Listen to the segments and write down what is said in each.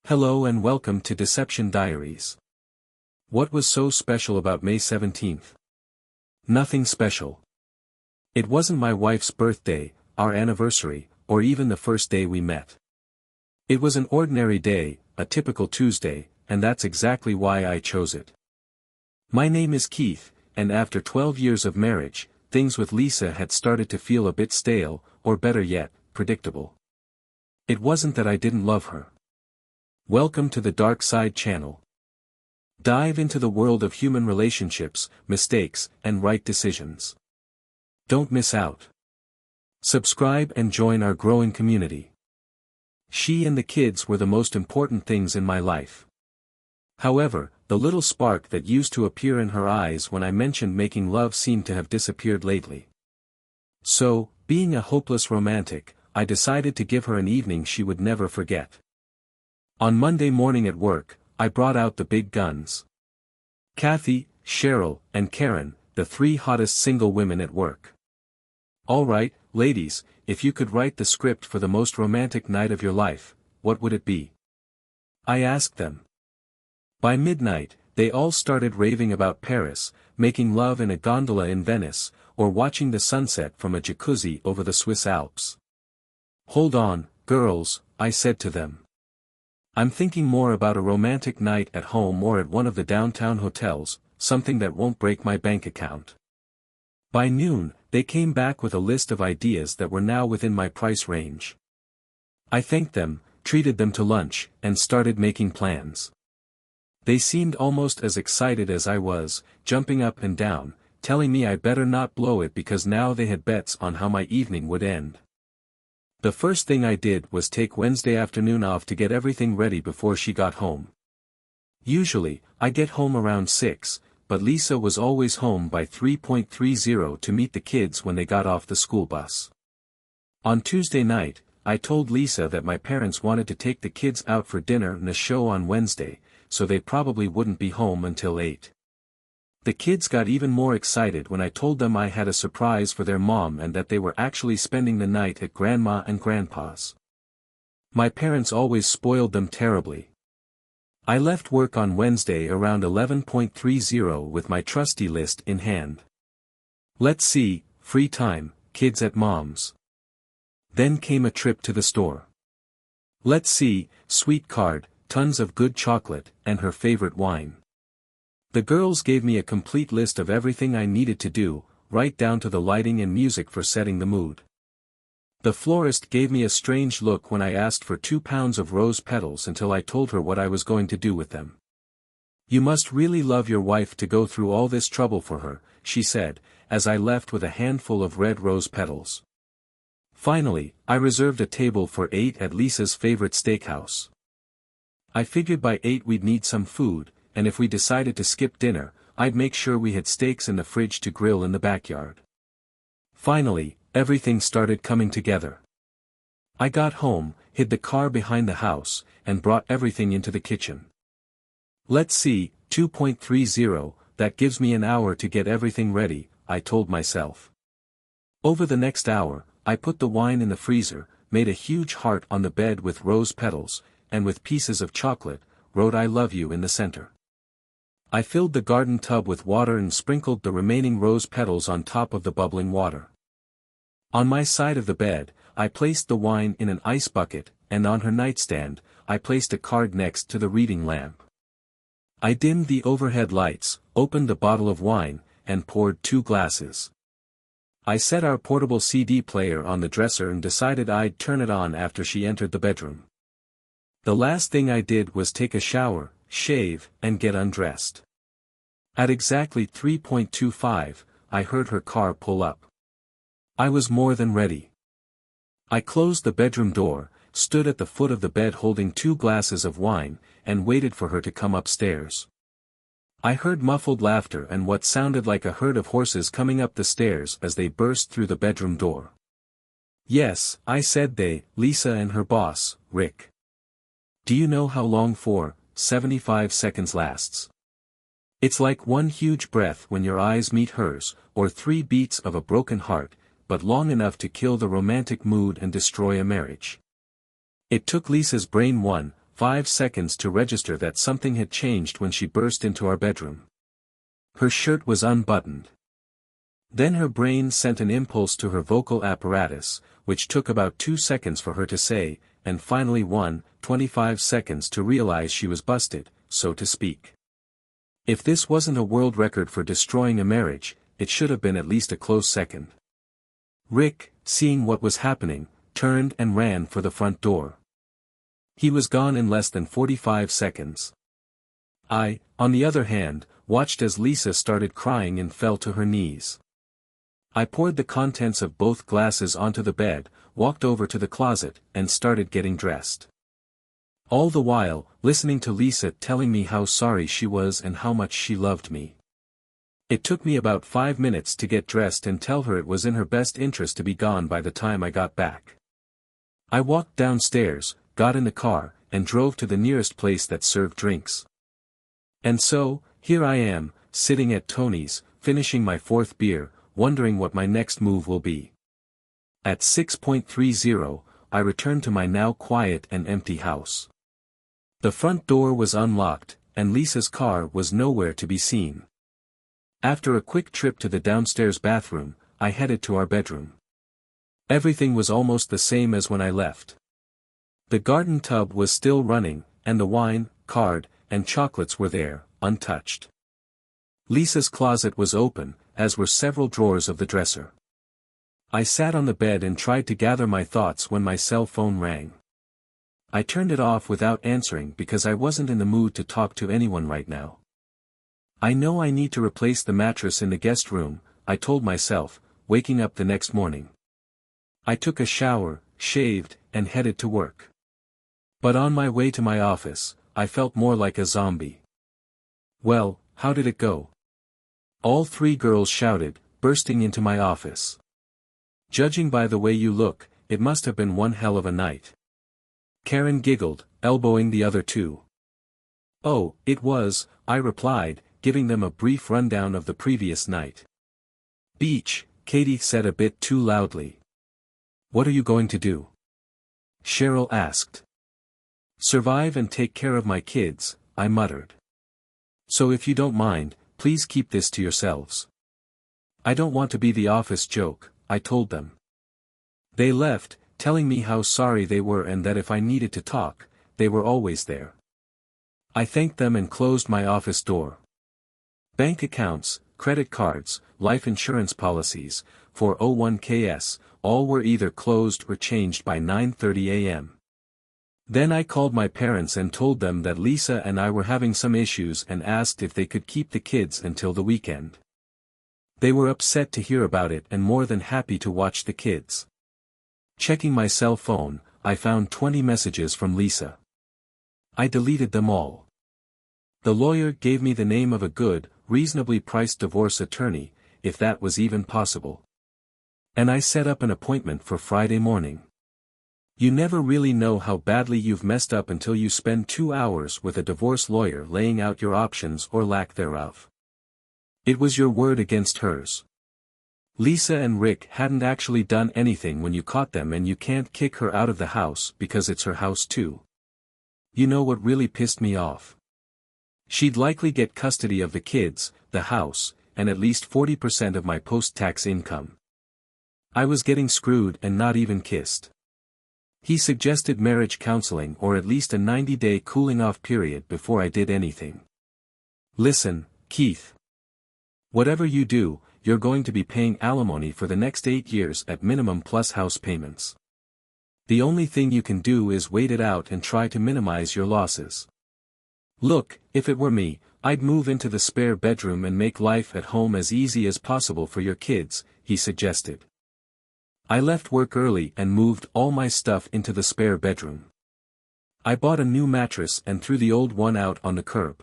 Hello and welcome to Deception Diaries. What was so special about May 17th? Nothing special. It wasn't my wife's birthday, our anniversary, or even the first day we met. It was an ordinary day, a typical Tuesday, and that's exactly why I chose it. My name is Keith, and after 12 years of marriage, things with Lisa had started to feel a bit stale, or better yet, predictable. It wasn't that I didn't love her. Welcome to the Dark Side channel. Dive into the world of human relationships, mistakes, and right decisions. Don't miss out. Subscribe and join our growing community. She and the kids were the most important things in my life. However, the little spark that used to appear in her eyes when I mentioned making love seemed to have disappeared lately. So, being a hopeless romantic, I decided to give her an evening she would never forget. On Monday morning at work, I brought out the big guns. Kathy, Cheryl, and Karen, the three hottest single women at work. All right, ladies, if you could write the script for the most romantic night of your life, what would it be? I asked them. By midnight, they all started raving about Paris, making love in a gondola in Venice, or watching the sunset from a jacuzzi over the Swiss Alps. Hold on, girls, I said to them. I'm thinking more about a romantic night at home or at one of the downtown hotels, something that won't break my bank account. By noon, they came back with a list of ideas that were now within my price range. I thanked them, treated them to lunch, and started making plans. They seemed almost as excited as I was, jumping up and down, telling me I better not blow it because now they had bets on how my evening would end. The first thing I did was take Wednesday afternoon off to get everything ready before she got home. Usually, I get home around 6, but Lisa was always home by 3:30 to meet the kids when they got off the school bus. On Tuesday night, I told Lisa that my parents wanted to take the kids out for dinner and a show on Wednesday, so they probably wouldn't be home until 8. The kids got even more excited when I told them I had a surprise for their mom and that they were actually spending the night at Grandma and Grandpa's. My parents always spoiled them terribly. I left work on Wednesday around 11:30 with my trusty list in hand. Let's see, free time, kids at mom's. Then came a trip to the store. Let's see, sweet card, tons of good chocolate, and her favorite wine. The girls gave me a complete list of everything I needed to do, right down to the lighting and music for setting the mood. The florist gave me a strange look when I asked for 2 pounds of rose petals until I told her what I was going to do with them. You must really love your wife to go through all this trouble for her, she said, as I left with a handful of red rose petals. Finally, I reserved a table for 8 at Lisa's favorite steakhouse. I figured by 8 we'd need some food, and if we decided to skip dinner, I'd make sure we had steaks in the fridge to grill in the backyard. Finally, everything started coming together. I got home, hid the car behind the house, and brought everything into the kitchen. Let's see, 2:30, that gives me an hour to get everything ready, I told myself. Over the next hour, I put the wine in the freezer, made a huge heart on the bed with rose petals, and with pieces of chocolate, wrote I love you in the center. I filled the garden tub with water and sprinkled the remaining rose petals on top of the bubbling water. On my side of the bed, I placed the wine in an ice bucket, and on her nightstand, I placed a card next to the reading lamp. I dimmed the overhead lights, opened the bottle of wine, and poured 2 glasses. I set our portable CD player on the dresser and decided I'd turn it on after she entered the bedroom. The last thing I did was take a shower, shave, and get undressed. At exactly 3:25, I heard her car pull up. I was more than ready. I closed the bedroom door, stood at the foot of the bed holding 2 glasses of wine, and waited for her to come upstairs. I heard muffled laughter and what sounded like a herd of horses coming up the stairs as they burst through the bedroom door. Yes, I said they, Lisa and her boss, Rick. Do you know how long 75 seconds lasts? It's like one huge breath when your eyes meet hers, or 3 beats of a broken heart, but long enough to kill the romantic mood and destroy a marriage. It took Lisa's brain 1, 5 seconds to register that something had changed when she burst into our bedroom. Her shirt was unbuttoned. Then her brain sent an impulse to her vocal apparatus, which took about 2 seconds for her to say, and finally 25 seconds to realize she was busted, so to speak. If this wasn't a world record for destroying a marriage, it should have been at least a close second. Rick, seeing what was happening, turned and ran for the front door. He was gone in less than 45 seconds. I, on the other hand, watched as Lisa started crying and fell to her knees. I poured the contents of both glasses onto the bed, walked over to the closet, and started getting dressed. All the while, listening to Lisa telling me how sorry she was and how much she loved me. It took me about 5 minutes to get dressed and tell her it was in her best interest to be gone by the time I got back. I walked downstairs, got in the car, and drove to the nearest place that served drinks. And so, here I am, sitting at Tony's, finishing my 4th beer, wondering what my next move will be. At 6:30, I returned to my now quiet and empty house. The front door was unlocked, and Lisa's car was nowhere to be seen. After a quick trip to the downstairs bathroom, I headed to our bedroom. Everything was almost the same as when I left. The garden tub was still running, and the wine, card, and chocolates were there, untouched. Lisa's closet was open, as were several drawers of the dresser. I sat on the bed and tried to gather my thoughts when my cell phone rang. I turned it off without answering because I wasn't in the mood to talk to anyone right now. I know I need to replace the mattress in the guest room, I told myself, waking up the next morning. I took a shower, shaved, and headed to work. But on my way to my office, I felt more like a zombie. Well, how did it go? All 3 girls shouted, bursting into my office. Judging by the way you look, it must have been one hell of a night. Karen giggled, elbowing the other 2. Oh, it was, I replied, giving them a brief rundown of the previous night. Beach, Katie said a bit too loudly. What are you going to do? Cheryl asked. Survive and take care of my kids, I muttered. So if you don't mind, please keep this to yourselves. I don't want to be the office joke, I told them. They left, telling me how sorry they were and that if I needed to talk, they were always there. I thanked them and closed my office door. Bank accounts, credit cards, life insurance policies, 401ks, all were either closed or changed by 9:30 a.m. Then I called my parents and told them that Lisa and I were having some issues and asked if they could keep the kids until the weekend. They were upset to hear about it and more than happy to watch the kids. Checking my cell phone, I found 20 messages from Lisa. I deleted them all. The lawyer gave me the name of a good, reasonably priced divorce attorney, if that was even possible. And I set up an appointment for Friday morning. You never really know how badly you've messed up until you spend 2 hours with a divorce lawyer laying out your options or lack thereof. It was your word against hers. Lisa and Rick hadn't actually done anything when you caught them, and you can't kick her out of the house because it's her house too. You know what really pissed me off? She'd likely get custody of the kids, the house, and at least 40% of my post-tax income. I was getting screwed and not even kissed. He suggested marriage counseling or at least a 90-day cooling-off period before I did anything. Listen, Keith. Whatever you do, you're going to be paying alimony for the next 8 years at minimum plus house payments. The only thing you can do is wait it out and try to minimize your losses. Look, if it were me, I'd move into the spare bedroom and make life at home as easy as possible for your kids, he suggested. I left work early and moved all my stuff into the spare bedroom. I bought a new mattress and threw the old one out on the curb.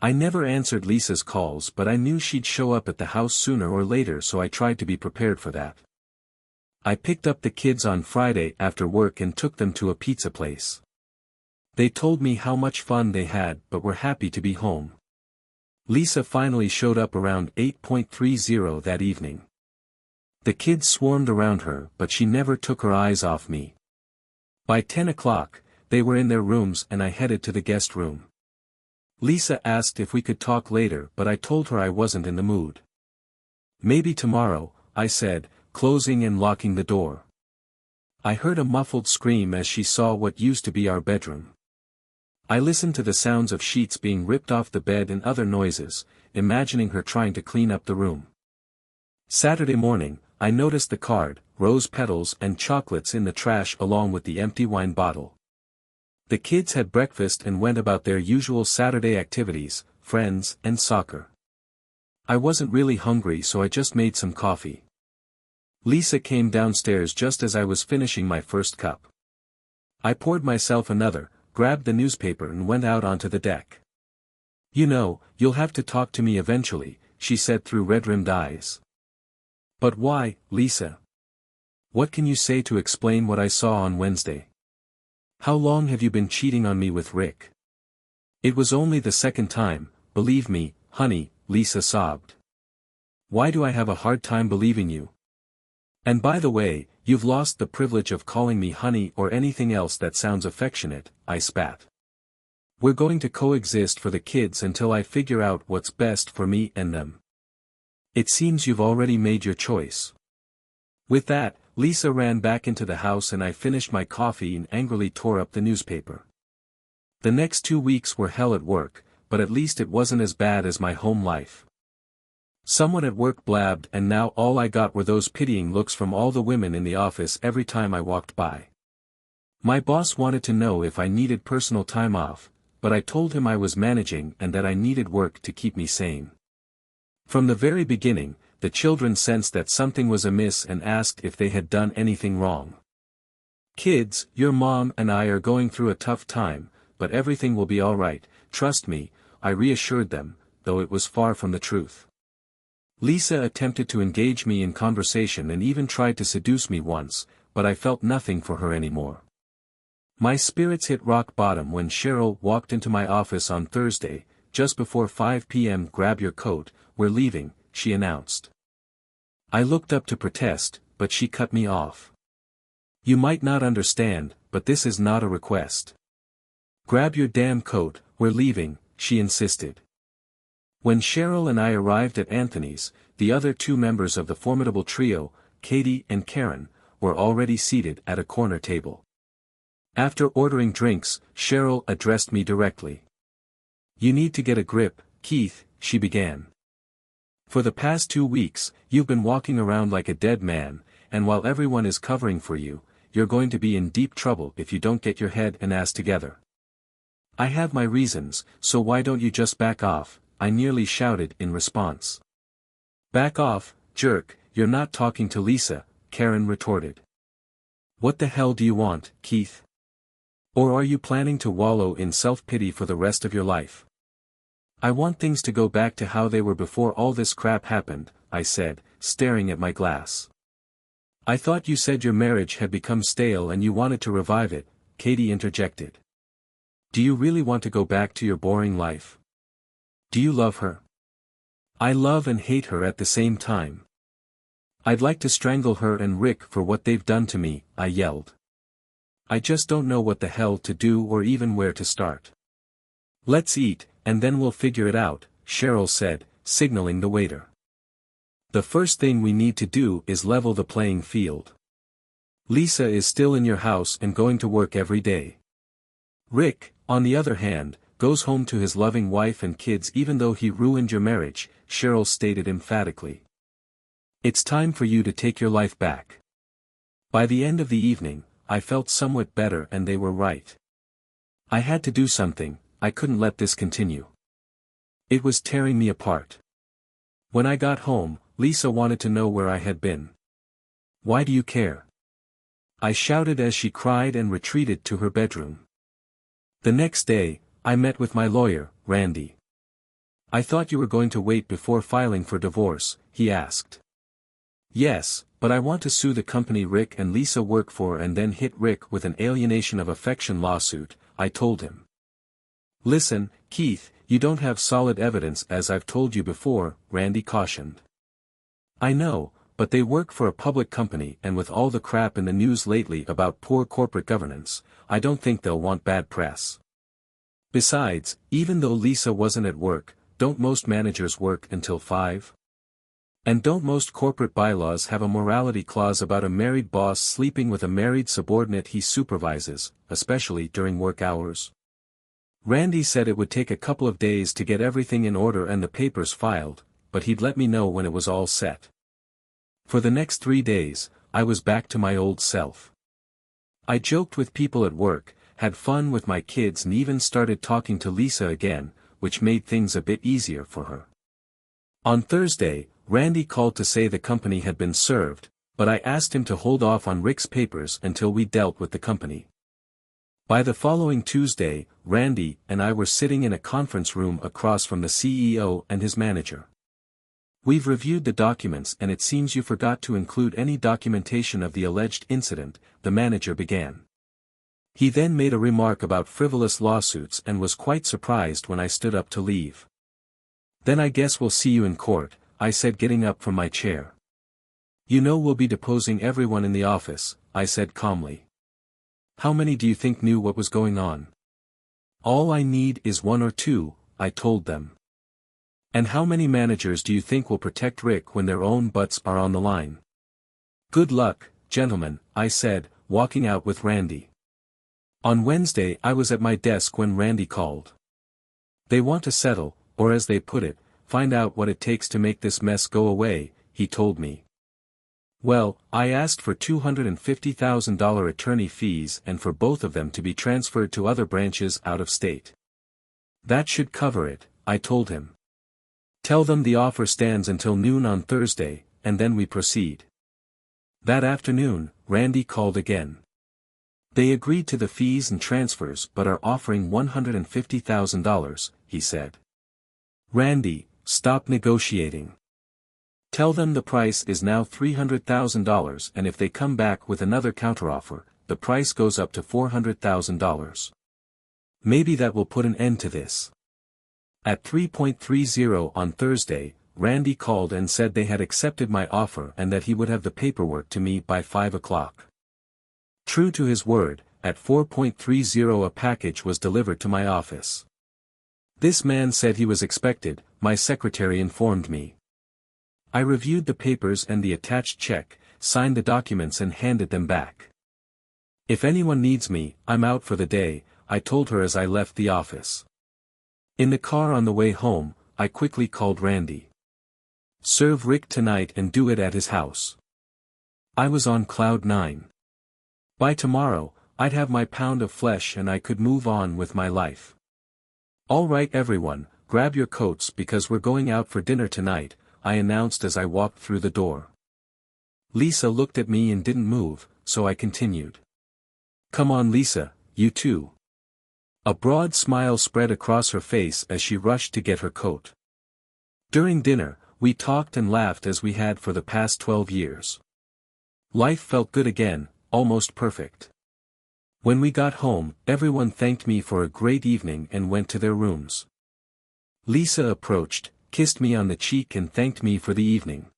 I never answered Lisa's calls, but I knew she'd show up at the house sooner or later, so I tried to be prepared for that. I picked up the kids on Friday after work and took them to a pizza place. They told me how much fun they had but were happy to be home. Lisa finally showed up around 8:30 that evening. The kids swarmed around her, but she never took her eyes off me. By 10 o'clock, They were in their rooms and I headed to the guest room. Lisa asked if we could talk later, but I told her I wasn't in the mood. Maybe tomorrow, I said, closing and locking the door. I heard a muffled scream as she saw what used to be our bedroom. I listened to the sounds of sheets being ripped off the bed and other noises, imagining her trying to clean up the room. Saturday morning, I noticed the card, rose petals and chocolates in the trash along with the empty wine bottle. The kids had breakfast and went about their usual Saturday activities, friends and soccer. I wasn't really hungry, so I just made some coffee. Lisa came downstairs just as I was finishing my first cup. I poured myself another, grabbed the newspaper and went out onto the deck. "You know, you'll have to talk to me eventually," she said through red-rimmed eyes. "But why, Lisa? What can you say to explain what I saw on Wednesday? How long have you been cheating on me with Rick?" "It was only the second time, believe me, honey," Lisa sobbed. "Why do I have a hard time believing you? And by the way, you've lost the privilege of calling me honey or anything else that sounds affectionate," I spat. "We're going to coexist for the kids until I figure out what's best for me and them. It seems you've already made your choice." With that, Lisa ran back into the house and I finished my coffee and angrily tore up the newspaper. The next 2 weeks were hell at work, but at least it wasn't as bad as my home life. Someone at work blabbed and now all I got were those pitying looks from all the women in the office every time I walked by. My boss wanted to know if I needed personal time off, but I told him I was managing and that I needed work to keep me sane. From the very beginning, the children sensed that something was amiss and asked if they had done anything wrong. "Kids, your mom and I are going through a tough time, but everything will be all right, trust me," I reassured them, though it was far from the truth. Lisa attempted to engage me in conversation and even tried to seduce me once, but I felt nothing for her anymore. My spirits hit rock bottom when Cheryl walked into my office on Thursday, just before 5 p.m. "Grab your coat, we're leaving," she announced. I looked up to protest, but she cut me off. "You might not understand, but this is not a request. Grab your damn coat, we're leaving," she insisted. When Cheryl and I arrived at Anthony's, the other 2 members of the formidable trio, Katie and Karen, were already seated at a corner table. After ordering drinks, Cheryl addressed me directly. "You need to get a grip, Keith," she began. "For the past 2 weeks, you've been walking around like a dead man, and while everyone is covering for you, you're going to be in deep trouble if you don't get your head and ass together. I have my reasons, so why don't you just back off?" I nearly shouted in response. "Back off, jerk, you're not talking to Lisa," Karen retorted. "What the hell do you want, Keith? Or are you planning to wallow in self-pity for the rest of your life?" "I want things to go back to how they were before all this crap happened," I said, staring at my glass. "I thought you said your marriage had become stale and you wanted to revive it," Katie interjected. "Do you really want to go back to your boring life? Do you love her?" "I love and hate her at the same time. I'd like to strangle her and Rick for what they've done to me," I yelled. "I just don't know what the hell to do or even where to start." "Let's eat, and then we'll figure it out," Cheryl said, signaling the waiter. "The first thing we need to do is level the playing field. Lisa is still in your house and going to work every day. Rick, on the other hand, goes home to his loving wife and kids even though he ruined your marriage," Cheryl stated emphatically. "It's time for you to take your life back." By the end of the evening, I felt somewhat better and they were right. I had to do something, I couldn't let this continue. It was tearing me apart. When I got home, Lisa wanted to know where I had been. "Why do you care?" I shouted as she cried and retreated to her bedroom. The next day, I met with my lawyer, Randy. "I thought you were going to wait before filing for divorce," he asked. "Yes, but I want to sue the company Rick and Lisa work for and then hit Rick with an alienation of affection lawsuit," I told him. "Listen, Keith, you don't have solid evidence as I've told you before," Randy cautioned. "I know, but they work for a public company, and with all the crap in the news lately about poor corporate governance, I don't think they'll want bad press. Besides, even though Lisa wasn't at work, don't most managers work until 5? And don't most corporate bylaws have a morality clause about a married boss sleeping with a married subordinate he supervises, especially during work hours? Randy said it would take a couple of days to get everything in order and the papers filed, but he'd let me know when it was all set. For the next 3 days, I was back to my old self. I joked with people at work, had fun with my kids, and even started talking to Lisa again, which made things a bit easier for her. On Thursday, Randy called to say the company had been served, but I asked him to hold off on Rick's papers until we dealt with the company. By the following Tuesday, Randy and I were sitting in a conference room across from the CEO and his manager. "We've reviewed the documents and it seems you forgot to include any documentation of the alleged incident," the manager began. He then made a remark about frivolous lawsuits and was quite surprised when I stood up to leave. "Then I guess we'll see you in court," I said, getting up from my chair. "You know we'll be deposing everyone in the office," I said calmly. "How many do you think knew what was going on?" "All I need is 1 or 2, I told them. "And how many managers do you think will protect Rick when their own butts are on the line?" "Good luck, gentlemen," I said, walking out with Randy. On Wednesday I was at my desk when Randy called. "They want to settle, or as they put it, find out what it takes to make this mess go away," he told me. Well, I asked for $250,000 attorney fees and for both of them to be transferred to other branches out of state. "That should cover it," I told him. "Tell them the offer stands until noon on Thursday, and then we proceed." That afternoon, Randy called again. "They agreed to the fees and transfers but are offering $150,000, he said. "Randy, stop negotiating. Tell them the price is now $300,000, and if they come back with another counteroffer, the price goes up to $400,000. Maybe that will put an end to this." At 3:30 on Thursday, Randy called and said they had accepted my offer and that he would have the paperwork to me by 5 o'clock. True to his word, at 4:30 a package was delivered to my office. This man said he was expected, my secretary informed me. I reviewed the papers and the attached check, signed the documents and handed them back. "If anyone needs me, I'm out for the day," I told her as I left the office. In the car on the way home, I quickly called Randy. "Serve Rick tonight and do it at his house." I was on cloud 9. By tomorrow, I'd have my pound of flesh and I could move on with my life. "All right everyone, grab your coats because we're going out for dinner tonight," I announced as I walked through the door. Lisa looked at me and didn't move, so I continued. "Come on Lisa, you too." A broad smile spread across her face as she rushed to get her coat. During dinner, we talked and laughed as we had for the past 12 years. Life felt good again, almost perfect. When we got home, everyone thanked me for a great evening and went to their rooms. Lisa approached, kissed me on the cheek and thanked me for the evening.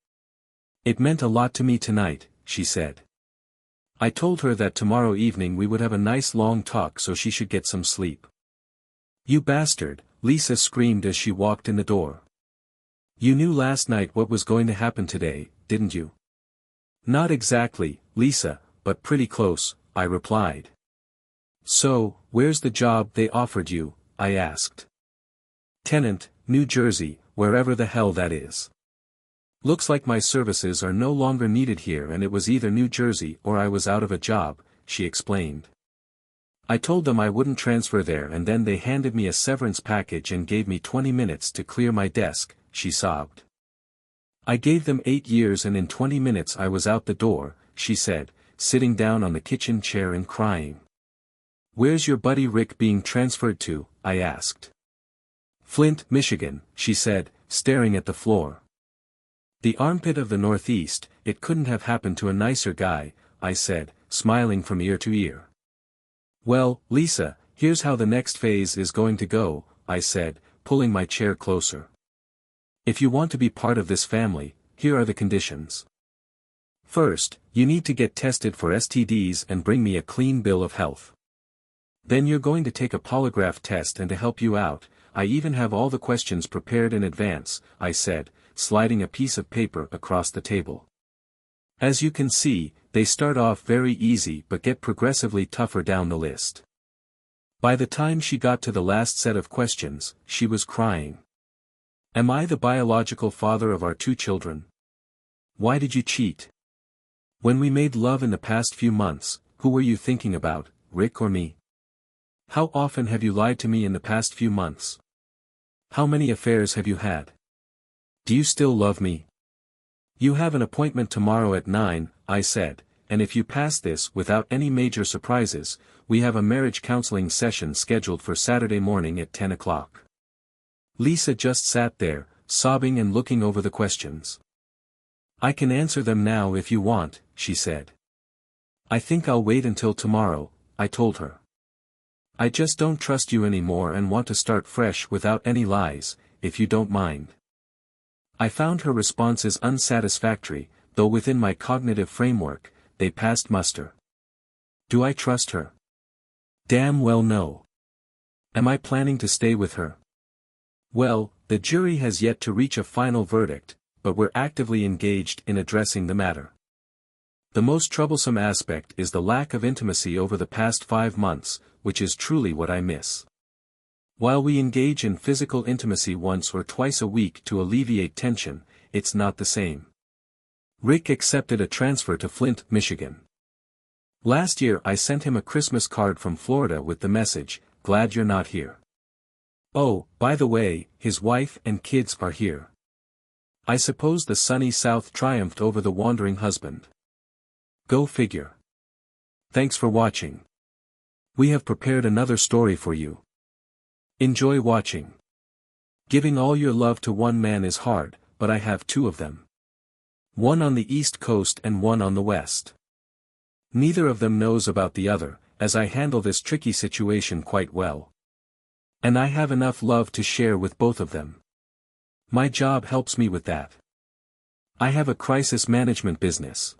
"It meant a lot to me tonight," she said. I told her that tomorrow evening we would have a nice long talk so she should get some sleep. "You bastard," Lisa screamed as she walked in the door. "You knew last night what was going to happen today, didn't you?" "Not exactly, Lisa, but pretty close," I replied. "So, where's the job they offered you?" I asked. "Tennant, New Jersey, wherever the hell that is. Looks like my services are no longer needed here and it was either New Jersey or I was out of a job," she explained. I told them I wouldn't transfer there and then they handed me a severance package and gave me 20 minutes to clear my desk, she sobbed. "I gave them 8 years and in 20 minutes I was out the door," she said, sitting down on the kitchen chair and crying. "Where's your buddy Rick being transferred to?" I asked. "Flint, Michigan," she said, staring at the floor. "The armpit of the Northeast, it couldn't have happened to a nicer guy," I said, smiling from ear to ear. "Well, Lisa, here's how the next phase is going to go," I said, pulling my chair closer. "If you want to be part of this family, here are the conditions. First, you need to get tested for STDs and bring me a clean bill of health. Then you're going to take a polygraph test, and to help you out, I even have all the questions prepared in advance, I said, sliding a piece of paper across the table. As you can see, they start off very easy but get progressively tougher down the list. By the time she got to the last set of questions, she was crying. Am I the biological father of our 2 children? Why did you cheat? When we made love in the past few months, who were you thinking about, Rick or me? How often have you lied to me in the past few months? How many affairs have you had? Do you still love me? You have an appointment tomorrow at 9, I said, and if you pass this without any major surprises, we have a marriage counseling session scheduled for Saturday morning at 10 o'clock. Lisa just sat there, sobbing and looking over the questions. I can answer them now if you want, she said. I think I'll wait until tomorrow, I told her. I just don't trust you anymore and want to start fresh without any lies, if you don't mind. I found her responses unsatisfactory, though within my cognitive framework, they passed muster. Do I trust her? Damn well no. Am I planning to stay with her? Well, the jury has yet to reach a final verdict, but we're actively engaged in addressing the matter. The most troublesome aspect is the lack of intimacy over the past 5 months, which is truly what I miss. While we engage in physical intimacy once or twice a week to alleviate tension, it's not the same. Rick accepted a transfer to Flint, Michigan. Last year I sent him a Christmas card from Florida with the message, "Glad you're not here." Oh, by the way, his wife and kids are here. I suppose the sunny South triumphed over the wandering husband. Go figure. Thanks for watching. We have prepared another story for you. Enjoy watching. Giving all your love to one man is hard, but I have 2 of them. One on the East Coast and one on the West. Neither of them knows about the other, as I handle this tricky situation quite well. And I have enough love to share with both of them. My job helps me with that. I have a crisis management business.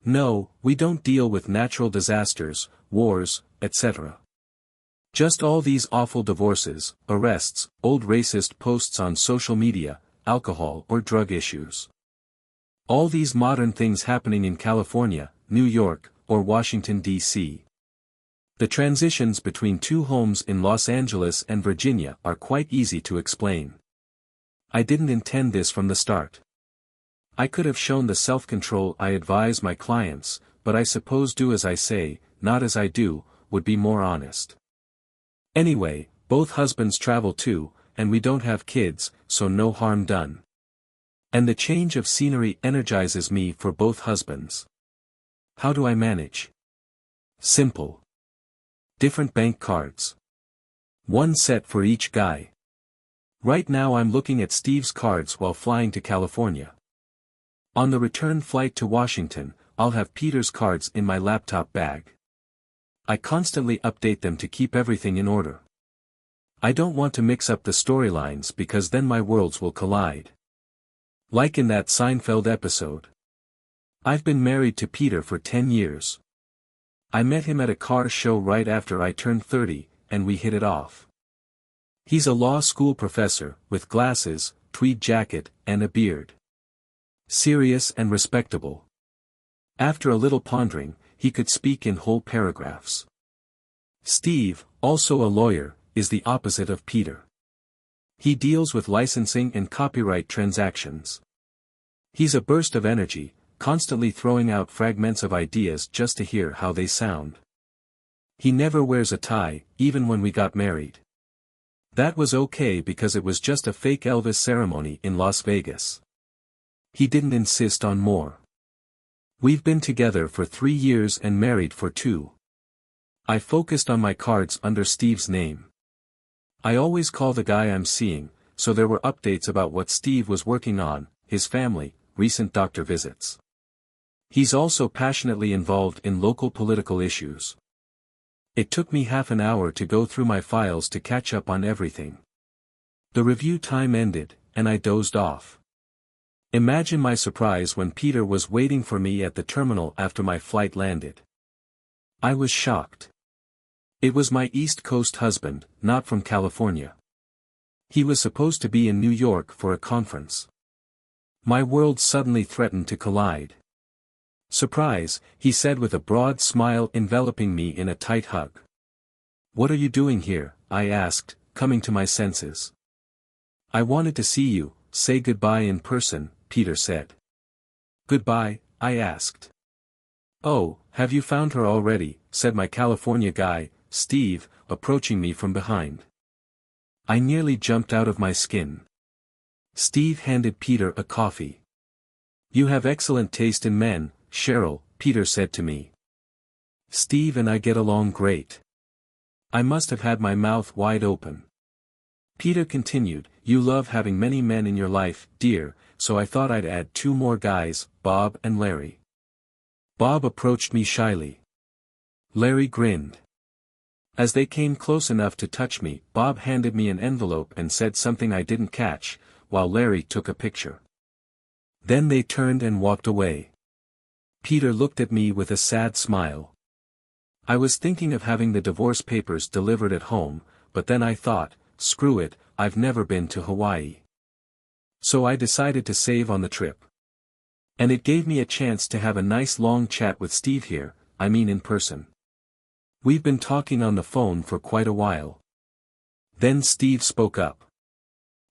No, we don't deal with natural disasters, wars, etc. Just all these awful divorces, arrests, old racist posts on social media, alcohol or drug issues. All these modern things happening in California, New York, or Washington, D.C. The transitions between 2 homes in Los Angeles and Virginia are quite easy to explain. I didn't intend this from the start. I could have shown the self-control I advise my clients, but I suppose do as I say, not as I do, would be more honest. Anyway, both husbands travel too, and we don't have kids, so no harm done. And the change of scenery energizes me for both husbands. How do I manage? Simple. Different bank cards. 1 set for each guy. Right now I'm looking at Steve's cards while flying to California. On the return flight to Washington, I'll have Peter's cards in my laptop bag. I constantly update them to keep everything in order. I don't want to mix up the storylines because then my worlds will collide. Like in that Seinfeld episode. I've been married to Peter for 10 years. I met him at a car show right after I turned 30, and we hit it off. He's a law school professor, with glasses, tweed jacket, and a beard. Serious and respectable. After a little pondering, he could speak in whole paragraphs. Steve, also a lawyer, is the opposite of Peter. He deals with licensing and copyright transactions. He's a burst of energy, constantly throwing out fragments of ideas just to hear how they sound. He never wears a tie, even when we got married. That was okay because it was just a fake Elvis ceremony in Las Vegas. He didn't insist on more. We've been together for 3 years and married for 2. I focused on my cards under Steve's name. I always call the guy I'm seeing, so there were updates about what Steve was working on, his family, recent doctor visits. He's also passionately involved in local political issues. It took me half an hour to go through my files to catch up on everything. The review time ended, and I dozed off. Imagine my surprise when Peter was waiting for me at the terminal after my flight landed. I was shocked. It was my East Coast husband, not from California. He was supposed to be in New York for a conference. My world suddenly threatened to collide. "Surprise," he said with a broad smile enveloping me in a tight hug. "What are you doing here?" I asked, coming to my senses. "I wanted to see you, say goodbye in person," Peter said. "Goodbye?" I asked. "Oh, have you found her already?" said my California guy, Steve, approaching me from behind. I nearly jumped out of my skin. Steve handed Peter a coffee. "You have excellent taste in men, Cheryl," Peter said to me. "Steve and I get along great." I must have had my mouth wide open. Peter continued, "You love having many men in your life, dear, so I thought I'd add 2 more guys, Bob and Larry." Bob approached me shyly. Larry grinned. As they came close enough to touch me, Bob handed me an envelope and said something I didn't catch, while Larry took a picture. Then they turned and walked away. Peter looked at me with a sad smile. I was thinking of having the divorce papers delivered at home, but then I thought, screw it, I've never been to Hawaii. So I decided to save on the trip. And it gave me a chance to have a nice long chat with Steve here, I mean in person. We've been talking on the phone for quite a while. Then Steve spoke up.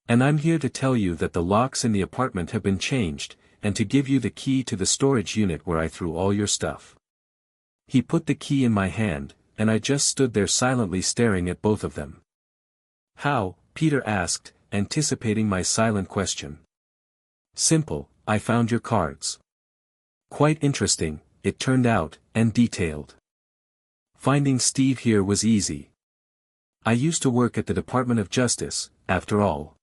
"And I'm here to tell you that the locks in the apartment have been changed, and to give you the key to the storage unit where I threw all your stuff." He put the key in my hand, and I just stood there silently staring at both of them. "How?" Peter asked, anticipating my silent question. "Simple, I found your cards." Quite interesting, it turned out, and detailed. Finding Steve here was easy. I used to work at the Department of Justice, after all.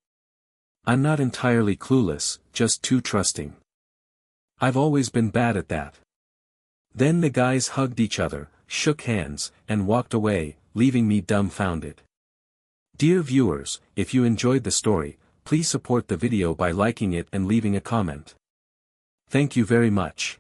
I'm not entirely clueless, just too trusting. I've always been bad at that. Then the guys hugged each other, shook hands, and walked away, leaving me dumbfounded. Dear viewers, if you enjoyed the story, please support the video by liking it and leaving a comment. Thank you very much.